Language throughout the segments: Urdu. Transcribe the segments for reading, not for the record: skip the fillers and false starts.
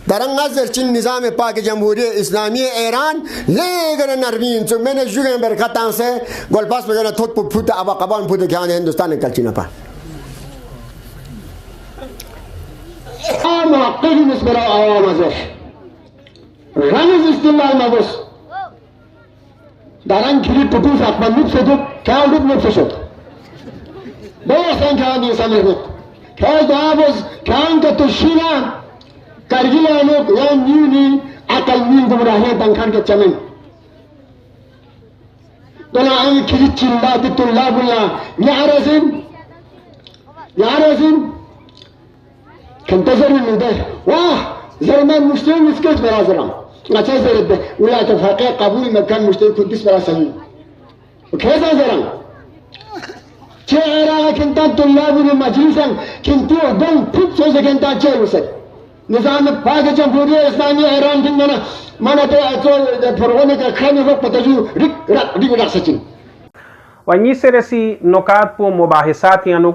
در انقدر چین نظام پاک جمهوری اسلامی ایران لیگر نرمین چون من جوگن برکتان سے گل پاس بگن توت پوت ابا قبان پوت که آن هندوستان کلچینا پا محققی نسبت آوام ازش رمز استقلال مبوس دارن کلیپ پوتوس اقبال نوب سدود که آلوب نوب سشد باستان که آن دیسان لگود که آن دعابوز که آن که تشینا کرگیل آنوک یا نیونی اقل نیل گمراهی دنکان که چمن دولا آن کلیپ چندات طلاب اللہ یعرزین كنتظر المدير واه زرمان مشتري مسكت برا زرام غاتي زرد ولا تفاقي قبول مكان مشتري كنتس برا سمي وكذا زرام شعرا كنت طلاب المجلس كنت دون بوت سوز كنت جالس نظام باغ جمهورية اسلامية ايران كنا ما نتو فرغونك خاني فوق بتجو ريك رقصتين ونيسرسي نقاط بو مباحثات يانو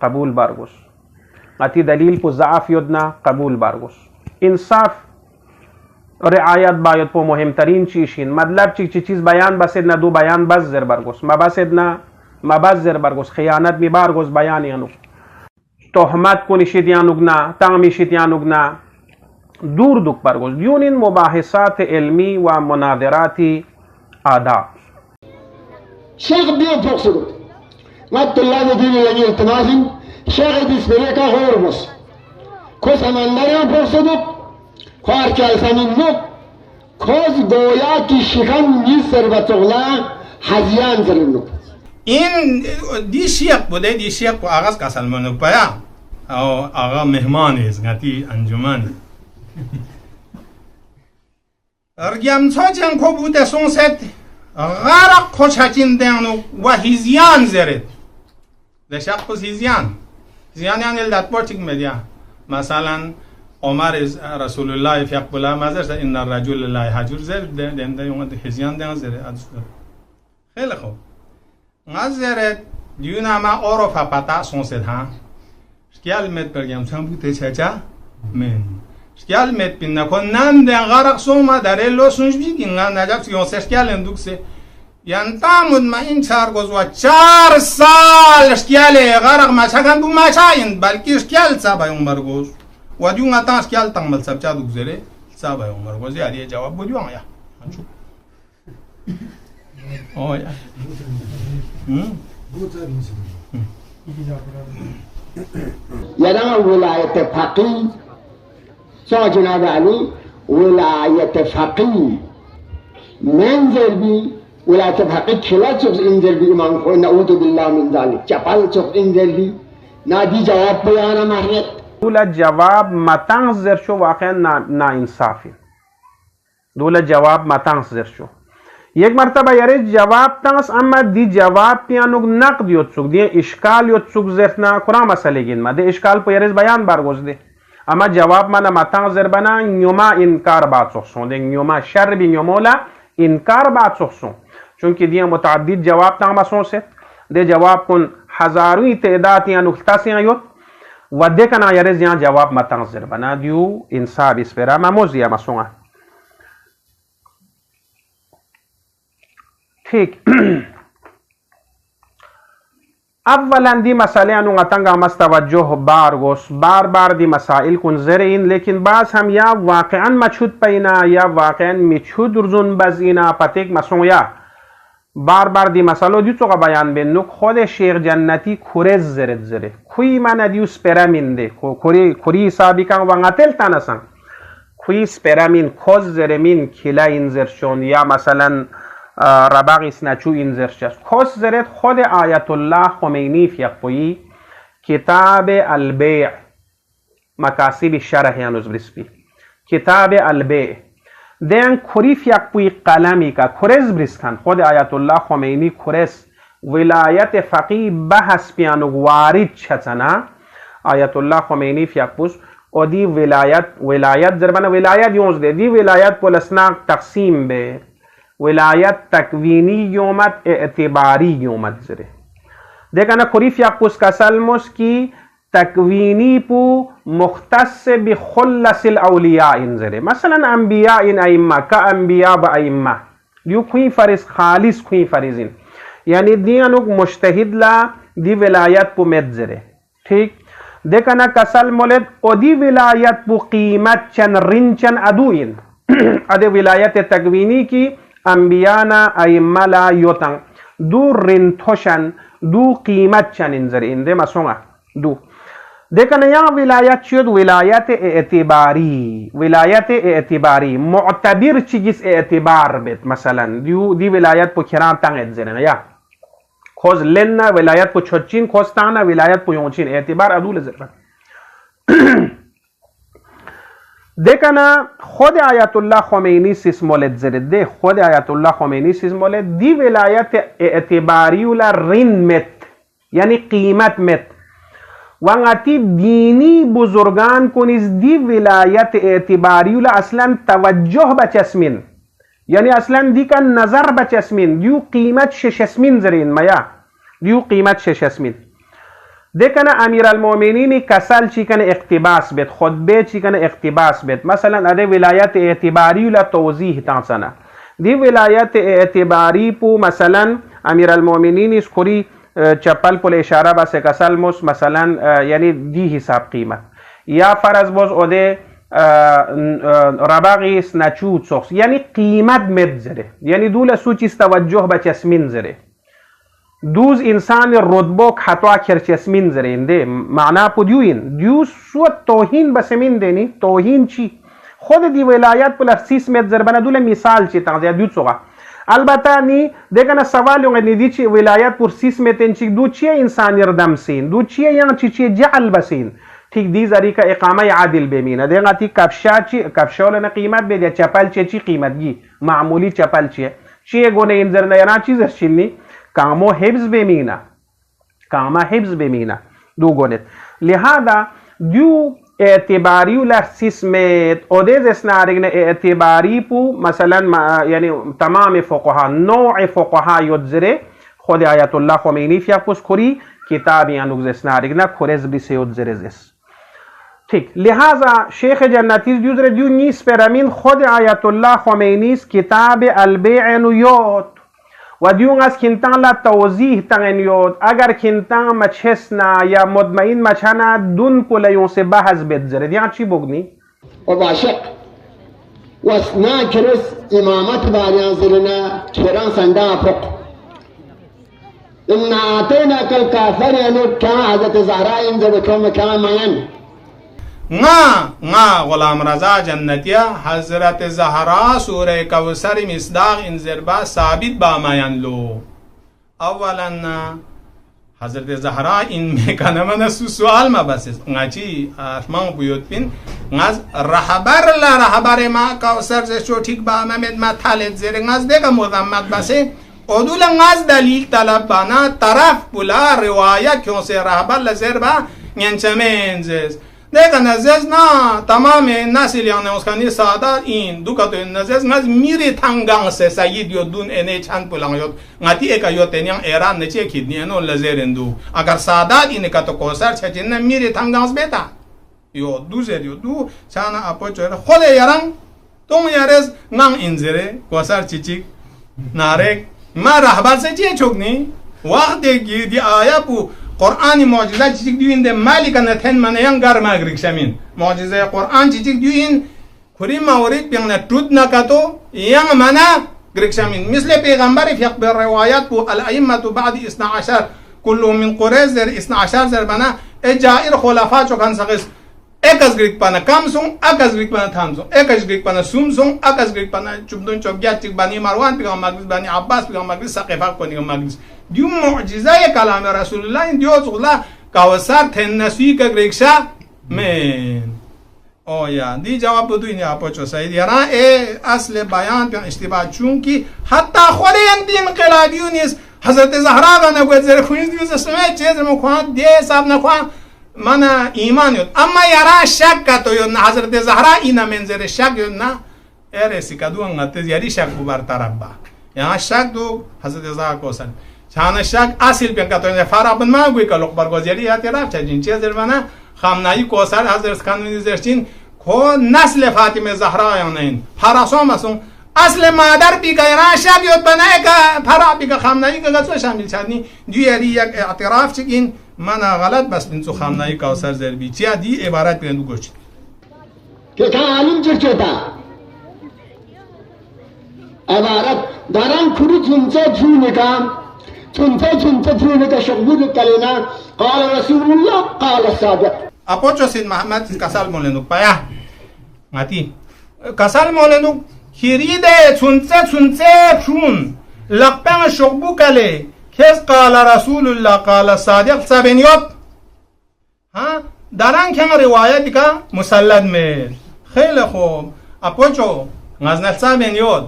قبول بارگوس اتی دلیل پو ضعف یدنا قبول بارگوس انصاف رعایت باید پو مهمترین چیشین مطلب چی چیز بیان بسید نا دو بیان بس زر بارگوس ما بسید نا ما بس زر بارگوس خیانت می بارگوس بیان یانو تهمت کنشید یانوگنا تامیشید یانوگنا دور دوک بارگوس دیون این مباحثات علمی و مناظراتی آداب شیخ بیان فوق ما طلاب دين اللي التماسين شيخ ديسبريكا هورموس كوس امان مريم فرصدوك خوار كالسانين نوك كوس گویا کی شخن نیسر و تغلا حزیان زرنوك این دی شیخ بوده دی شیخ کو آغاز کا سلمانوک پایا او آغا مهمان است گاتی انجمن ارگم چاچن کو بوده سونست غرق خوشاچین دانو و هزیان زرد ده شخص هزیان يعني الداتبورتيك ميديا مثلا عمر رسول الله في قبلا مازر ان الرجل لا يهجر زر ده يوم هزيان ده زر خیلی خوب مازر دیونا ما عرف پتا سونسد ها شکل مت برگم چم بوده چاچا من شکل مت بین نکن نم ده غرق سوما در لو سونج بیگین نجاک یون شکل اندوکسه ينتامد ما إن شهر جزوا 4 سال شكله غرق ما شكان دو ما شاين بلكي شكال سابا يوم مرجوز وديو عطان شكال تمل سبجا دو زره سابا يوم مرجوز يعني جواب بديو يا هنشوف يا يدعى ولاية فقيه سوى جناب علي ولاية فقيه منزل بي ولا تبحقي كلا شخص انزل بي امام خوي نعوذ بالله من ذلك چپال شخص انزل بي نادي جواب بيانا مهنت دولا جواب متنگ زر شو واقعا نا انصافی دولا جواب متنگ زر شو یک مرتبه یاره جواب تنس اما دی جواب پیانوگ نقد یوت سوک دی اشکال یوت سوک زرتنا کرا مسئله گین ما دی اشکال پو یارز بیان بارگوز دی اما جواب مانا متنگ زر بنا نیوما انکار بات سخصون دی نیوما شر بی نیومولا انکار بات سخصون چونکہ دیا متعدد جواب تنگ مسون سے دی جواب کن ہزاروی تعداد یا نکتا سے آیوت و دیکھنا یارز یہاں جواب متنگ زر بنا دیو انصاب اس پیرا مموزیا مسون ٹھیک اولا دی مسئلے انو غتنگا مستوجہ بار بار دی مسائل کن زرین لیکن بعض ہم یا واقعا مچھود پینا یا واقعا مچھود رزون بزینا پتیک مسون یا بار دی مسئلو دیو چوگا بیان بینو خود شیخ جنتی کورز زره کوئی من دیو سپرامین ده کوری حسابی کن وانگتل تانسان کوئی سپرامین کوز زرمین کلا انزرشون یا مثلا رباق اسنچو انزرشش کوز زرد خود آیت الله خمینی فیقوی کتاب البیع مکاسب شرح هنوز برسپی کتاب البیع دین خریف یک پوی قلمی کا خرز برسکن خود آیت الله خمینی خرز ولایت فقی بحث پیانو وارد چتنا آیت الله خمینی فیاکپوس و دی ولایت زربنا ولایت یونز ده دی ولایت پولسنا تقسیم به ولایت تکوینی یومت اعتباری یومت زره دیکھنا خریف یاکپوس کا سلموس کی تکوینی پو مختص بخلص الاولیاء انزره مثلا انبیاء ان ائمه کا انبیاء با ائمه دیو کوئی فرض خالص کوئی فرضین یعنی دیانوک مجتهد لا دی ولایت پو مدزره ٹھیک دیکھنا کسل مولد او دی ولایت پو قیمت چن رنچن ادوین ادی ولایت تکوینی کی انبیانا ائمه لا یوتن دو رنتوشن دو قیمت چن انزره انده مسونگا دو دیکھنا یہاں ولایت شد ولایت اعتباری معتبر چیز اعتبار بیت مثلا دی ولایت پو کرام تنگ زنن یا خوز لننا ولایت پو چھوچین خوز تانا ولایت پو یونچین اعتبار ادول زرن دیکھنا خود آیت اللہ خمینی سیس مولد زرد دے خود آیت اللہ خمینی سیس مولد دی ولایت اعتباری ولا رن مت یعنی قیمت مت وانگاتی دینی بزرگان کو نیز دی ولایت اعتباری ولا اصلا توجه بچسمین یعنی اصلا دی کا نظر بچسمین دیو قیمت ششسمین زرین میا دیو قیمت ششسمین دیکھنا امیر المومنین کسل چیکن اقتباس بیت خطبه چیکن اقتباس بیت مثلا ادے ولایت اعتباری ولا توضیح تانسنا دی ولایت اعتباری پو مثلا امیر المومنین اس خوری چپل پل اشاره بسه کسل موس مثلا یعنی دی حساب قیمت یا فرض باز اوده رباقیس نچود سوخس یعنی قیمت مد زره یعنی دول سوچیز توجه به چسمین زره دوز انسان رتبو خطا کر چسمین زره انده معنا پو دیو سو توهین بسمین دینی توهین چی خود دی ولایت پل 30 متر زره بنا دول مثال چی تغذیه دیو سوغا البته نی دیگه سوال یونگ ندی چی ولایت پر 30 متر چی دو چی انسان ردم سین دو چی یعنی چی جعل بسین ٹھیک دی زری کا اقامه عادل بمینه دیگه تی کفشا چی کفشول قیمت بده چپل چی قیمت گی معمولی چپل چی گونه انذر نه یعنی چیز چینی کامو حفظ بمینه دو گونه لہذا دیو اعتباری ولا 6 متر اودیز اسنارگن اعتباری پو مثلا یعنی تمام فقها نوع فقها یوزره خود آیت الله خمینی فیاکوس خوری کتاب یانوز اسنارگن خورز بسی یوزرزس ٹھیک لہذا شیخ جنتی دیوزر دیو نیس پرامین خود آیت الله خمینی کتاب البیع یوت و دیون از کنتان لا توضیح تنگنیود اگر کنتان مچهسنا یا مدمئن مچهنا دون پولیون سے بحث بیدزره دیان چی بگنی؟ و باشق و اسنا کرس امامت باریان زرنا چران سندان فق ان آتینا کل کافر یعنی کان حضرت زهراء انزر کم کان مین نا غلام رضا جنتیا حضرت زهرا سوره کوثر مصداق انذر با ثابت با ماین لو اولا حضرت زهرا این میکنه من سوال ما بس ngachi asman buyut bin ngaz rahbar ma کوثر سے چو ٹھیک با محمد ما تھالت زیر ngaz دیگه مذمت بسه اودول ngaz دلیل طلب بنا طرف بلا روایت کیوں سے رهبر لزر با نچمنز دیگه نزز نه تمام نسل یعنی اسکانی سادات این دو کتو نزز ngaz میری تنگان سے سید یو دون انه چند پلان یو ngati eka یو تنیان ایران نچه کدنی انو لزرندو اگر سادات این کتو کوثر چچن میری تنگانس بیتا یو دو زر یو دو چانا اپو چوره خود یاران تون یارز نان انزره کوثر چیچیک نارک ما رهبر سے چیه چوکنی وقت دی آیا پو قرآن معجزه چیزی دیوین ده مالی کنه تن منه ین گر مگریک شمین معجزه قرآن چیزی دیوین خوری مورید بیانه تود نکتو ین منه گریک شمین مثل پیغمبر فیق بر روایت بو الائمه بعد 12 كلهم من قریز در 12 در بنا اجائر خلفا چوکن سقس اکس گریک پانا کم سون اکس گریک پانا تھام سون اکس گریک پانا سوم سون اکس گریک پانا چوبدون چوبگیات چیک بانی مروان پیغام مگریز بانی عباس پیغام مگریز سقفا کنی مگریز دیو معجزه کلام رسول الله این دیو الله کوثر تن نسوی که گریکشا من آیا دی جواب بدو این اپا چو سعید یرا اصل بیان پیان اشتباه چون که حتی خود این دین قلابیون نیست حضرت زهرا را نگوید زیر خونید دیوز اسلامه چیز مکوان دی ساب نکوان من ایمان یود اما یرا شک کتو یود نه حضرت زهرا اینا من زیر شک یود نه ارسی کدو انگتز یری شک ببر طرف با یها شک دو حضرت زهرا کو سن چانه شک اصل پیان کتو یود فرابن ما گوی کلوک برگوزیری یاتی رفت چجین چیز زیر بنا خامنایی کوسر حضرت خانمی زرچین کو نسل فاطمه زهرا یانین پراسام اسون اصل مادر بیگاینا شب یاد بنای که پرا بیگا خامنایی که گذاشت شامل چندی دیگری یک اعتراف چکین من غلط بس بنتو خامنایی کوسر زربی چیا دی عبارت بیندو گوشت که تعلیم چرچتا عبارت دارن کری چونچه چونکا چونچه چونکا شغبود کلینا قال رسول الله قال صادق اپوچو سید محمد کسال مولنو پایا ماتی کسال مولنو کیریده چونچه چون لقپن شغبو کلی کس قال رسول الله قال صادق سبنیوت ها دارن که روایتی که مسلد میل خیلی خوب اپوچو غزنل سبنیوت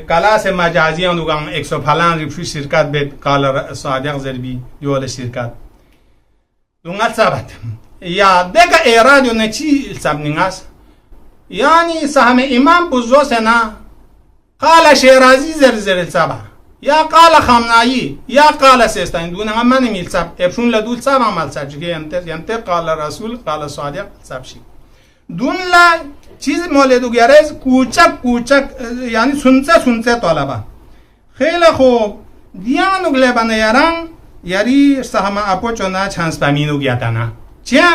کلاس مجازی هم دوگم اکسو پلان ریپشو شرکت بید قال صادق زربی یول شرکت دونگل ثابت یا دگه ایرادیو نچی سبنینگاس یعنی سهم امام بزو سنا قال شیرازی زر سبا یا قال خامنایی یا قال سیستان دونه من میل سب افشون لدول سب عمل سرجگه ینته قال رسول قال صادق سبشی دون لا چیز مولدو گرز کوچک یعنی سنچه طالبا خیلی خوب دیانو گلبن یاران یاری سهم اپوچو نا چانس پامینو گیاتانا چیا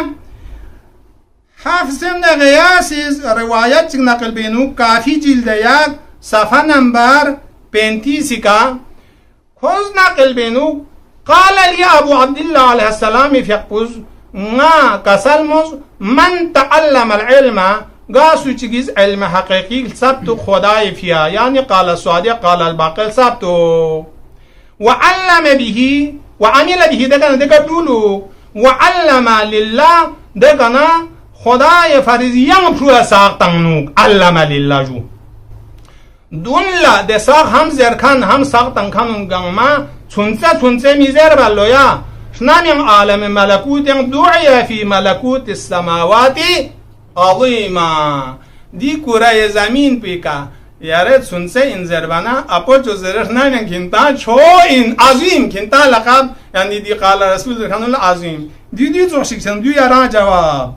حافظم ده غیاسیز روایت چک نقل بینو کافی جلد یک صفحه نمبر 35 کا خوز نقل بینو قال لی ابو عبدالله علیه السلام فیقبوز نا کسلموز من تعلم العلم قاسو چگیز علم حقیقی سبتو خدای فیا یعنی قال صادق قال الباقل سبتو وعلم به وعمل به دکنا دولو وعلم لله دکنا خدای فریضیان پرو ساختنو علم لله جو دون لا ده ساخ هم زرکن هم ساختن کنون گما چونچه میزر بلویا شنامیم عالم ملکوت دعی فی ملکوت السماوات عظیما دی کره زمین پیکا یاره چونچه این زربانا اپو جو زرش نامیم کنتا چو این عظیم کنتا لقب یعنی دی قال رسول خانون عظیم دی چو شکسن دی یاران جواب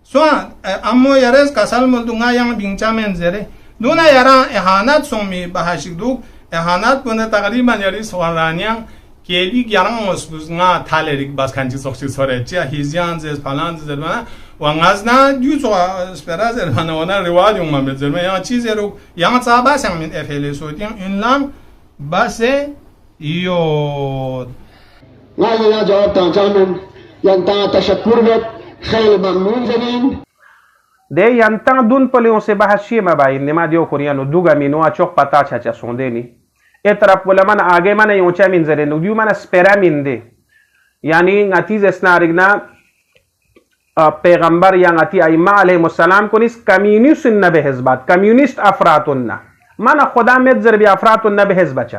سوان اما یارز کسال ملدونگا یان بینچا من زره دونه یاران احانت سومی بحشک دو احانت بونه تقریبا یاری سوالانیان کلی گیاران مسبوزنگا تالریک باز کنچی سوخشی سوره چیا هیزیان زیز پلان زربانا وانغازنا دیوچو اسپرا زربانا وانا روادی اومم بزربانا یا چیزی رو یا صحبه سنگمین افعلی سودیم اینلام بس یود نازل جواب تانچامن ینتا تشکر بد خیلی ممنون زمین de yantan dun pale on se bahashie mabai nema dio koreano duga mino a chok pata chacha sondeni etra pole man age man yoncha min zere no diu man spera min de yani ngati zesna rigna پیغمبر یا ngati ائمه علیهم السلام کنیس کمیونیست نبه حزبات کمیونیست افراطن من خدا مت زر be افراطن نبه حزبچا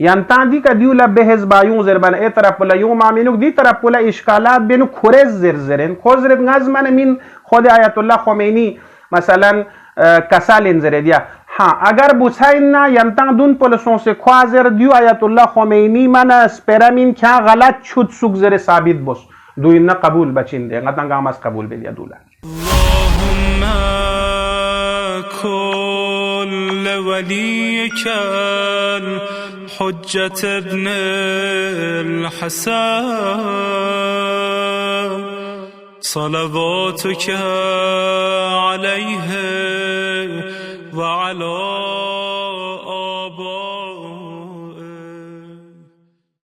yantan di ka diula behz bayun zerban e taraf la yum aminuk di taraf la ishkalat benu khorez zerzeren khozret ngazman min khod ayatullah khomeini مثلا کسال انزردیا ها اگر بوچاینا ینتان دون پولسون سے خوازر دیو آیت الله خمینی من اسپرامین کیا غلط شد سوگزر ثابت بوس دو اینا قبول بچین دے غتان گاماس قبول بلیا دولا اللهم كل وليك الحجة ابن الحسن صلواتك عليه وعلى